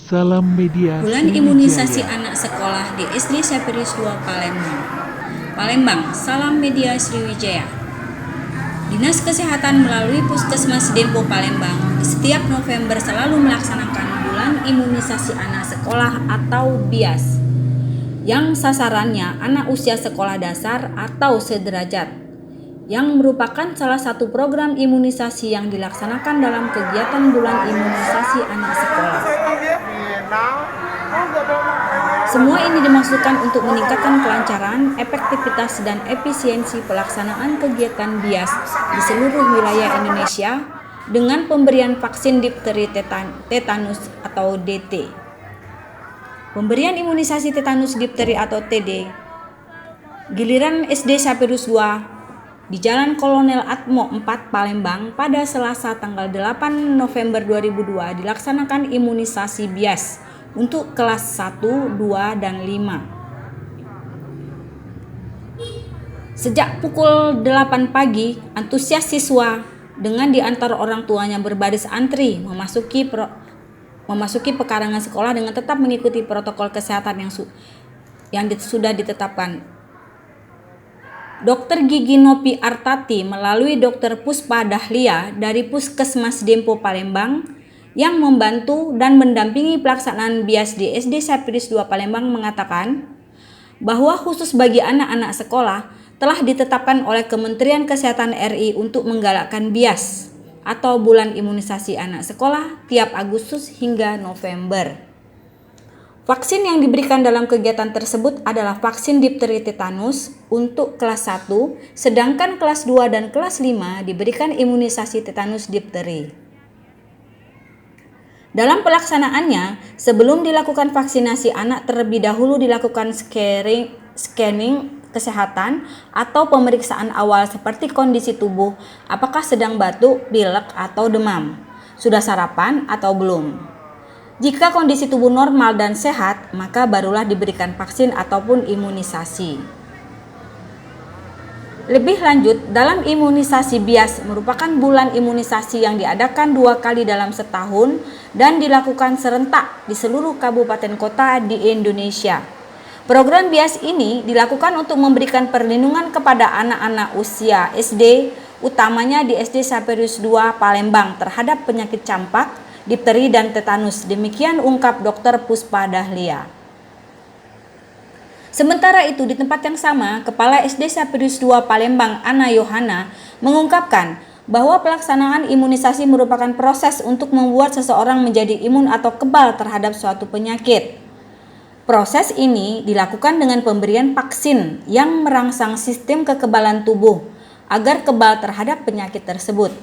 Salam Media Bulan imunisasi Sriwijaya. anak sekolah di SD Sapiris 2 Palembang. Palembang, Salam Media Sriwijaya. Dinas Kesehatan melalui Puskesmas Dempo Palembang di setiap November selalu melaksanakan bulan imunisasi anak sekolah atau BIAS yang sasarannya anak usia sekolah dasar atau sederajat, yang merupakan salah satu program imunisasi yang dilaksanakan dalam kegiatan bulan imunisasi anak sekolah. Semua ini dimaksudkan untuk meningkatkan kelancaran, efektivitas, dan efisiensi pelaksanaan kegiatan BIAS di seluruh wilayah Indonesia dengan pemberian vaksin difteri tetanus atau DT. Pemberian imunisasi tetanus difteri atau TD giliran SD Sapirus 2 di Jalan Kolonel Atmo 4 Palembang pada Selasa tanggal 8 November 2002 dilaksanakan imunisasi BIAS untuk kelas 1, 2, dan 5. Sejak pukul 8 pagi, antusias siswa dengan diantar orang tuanya berbaris antri memasuki pekarangan sekolah dengan tetap mengikuti protokol kesehatan yang sudah ditetapkan. Dr. Gigi Nopi Artati melalui Dr. Puspa Dahlia dari Puskesmas Dempo Palembang yang membantu dan mendampingi pelaksanaan BIAS di SD Sapiris 2 Palembang mengatakan bahwa khusus bagi anak-anak sekolah telah ditetapkan oleh Kementerian Kesehatan RI untuk menggalakkan BIAS atau bulan imunisasi anak sekolah tiap Agustus hingga November. Vaksin yang diberikan dalam kegiatan tersebut adalah vaksin difteri tetanus untuk kelas 1, sedangkan kelas 2 dan kelas 5 diberikan imunisasi tetanus difteri. Dalam pelaksanaannya, sebelum dilakukan vaksinasi anak terlebih dahulu dilakukan scanning kesehatan atau pemeriksaan awal seperti kondisi tubuh, apakah sedang batuk, pilek, atau demam, sudah sarapan atau belum. Jika kondisi tubuh normal dan sehat, maka barulah diberikan vaksin ataupun imunisasi. Lebih lanjut, dalam imunisasi BIAS merupakan bulan imunisasi yang diadakan 2 kali dalam setahun dan dilakukan serentak di seluruh kabupaten kota di Indonesia. Program BIAS ini dilakukan untuk memberikan perlindungan kepada anak-anak usia SD, utamanya di SD Sapirus 2 Palembang terhadap penyakit campak, difteri, dan tetanus. Demikian ungkap Dr. Puspa Dahlia. Sementara itu, di tempat yang sama, Kepala SD Sapirus 2 Palembang, Ana Yohana, mengungkapkan bahwa pelaksanaan imunisasi merupakan proses untuk membuat seseorang menjadi imun atau kebal terhadap suatu penyakit. Proses ini dilakukan dengan pemberian vaksin yang merangsang sistem kekebalan tubuh agar kebal terhadap penyakit tersebut.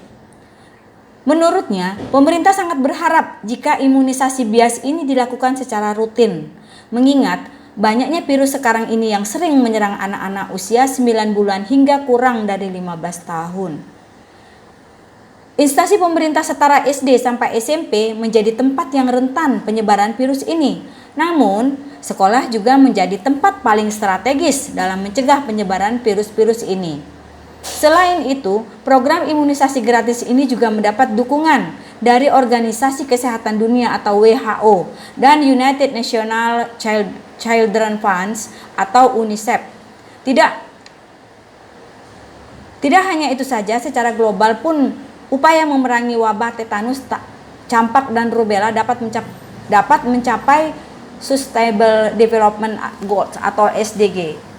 Menurutnya, pemerintah sangat berharap jika imunisasi BIAS ini dilakukan secara rutin, mengingat banyaknya virus sekarang ini yang sering menyerang anak-anak usia 9 bulan hingga kurang dari 15 tahun. Instansi pemerintah setara SD sampai SMP menjadi tempat yang rentan penyebaran virus ini. Namun, sekolah juga menjadi tempat paling strategis dalam mencegah penyebaran virus-virus ini. Selain itu, program imunisasi gratis ini juga mendapat dukungan dari Organisasi Kesehatan Dunia atau WHO dan United National Children Funds atau UNICEF. Tidak hanya itu saja, secara global pun upaya memerangi wabah tetanus, campak, dan rubella dapat mencapai Sustainable Development Goals atau SDG.